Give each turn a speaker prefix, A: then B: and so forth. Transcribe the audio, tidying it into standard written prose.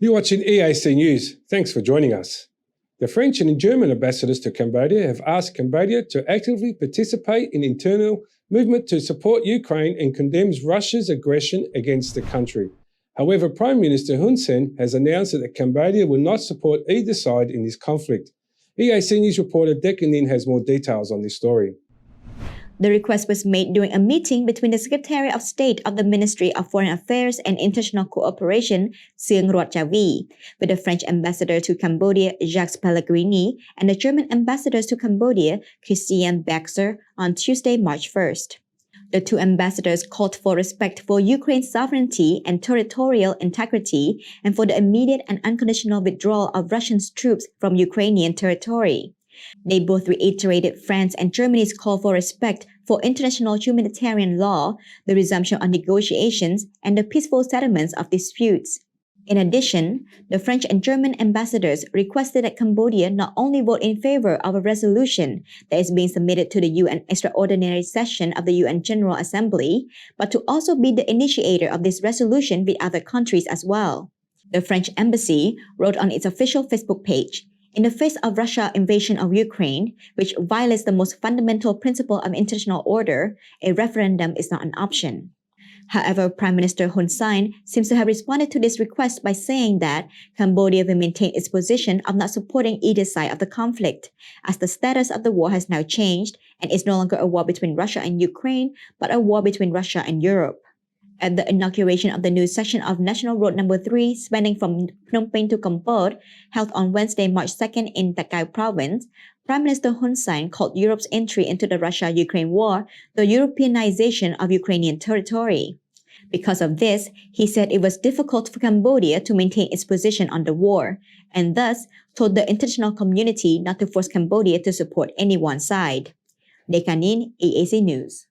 A: You're watching EAC News. Thanks for joining us. The French and German ambassadors to Cambodia have asked Cambodia to actively participate in internal movement to support Ukraine and condemns Russia's aggression against the country. However, Prime Minister Hun Sen has announced that Cambodia will not support either side in this conflict. EAC News reporter Declan has more details on this story.
B: The request was made during a meeting between the Secretary of State of the Ministry of Foreign Affairs and International Cooperation, Soeung Rath Javy, with the French ambassador to Cambodia, Jacques Pellegrini, and the German ambassadors to Cambodia, Christian Berze, on Tuesday, March 1st. The two ambassadors called for respect for Ukraine's sovereignty and territorial integrity and for the immediate and unconditional withdrawal of Russian troops from Ukrainian territory. They both reiterated France and Germany's call for respect for international humanitarian law, the resumption of negotiations, and the peaceful settlements of disputes. In addition, the French and German ambassadors requested that Cambodia not only vote in favor of a resolution that is being submitted to the UN Extraordinary Session of the UN General Assembly, but to also be the initiator of this resolution with other countries as well. The French embassy wrote on its official Facebook page, "In the face of Russia's invasion of Ukraine, which violates the most fundamental principle of international order, a referendum is not an option." However, Prime Minister Hun Sen seems to have responded to this request by saying that Cambodia will maintain its position of not supporting either side of the conflict, as the status of the war has now changed and is no longer a war between Russia and Ukraine, but a war between Russia and Europe. At the inauguration of the new section of National Road No. 3, spanning from Phnom Penh to Kampot, held on Wednesday, March 2nd in Ta Keo Province, Prime Minister Hun Sen called Europe's entry into the Russia-Ukraine war the Europeanization of Ukrainian territory. Because of this, he said it was difficult for Cambodia to maintain its position on the war, and thus told the international community not to force Cambodia to support any one side. Dekanin, EAC News.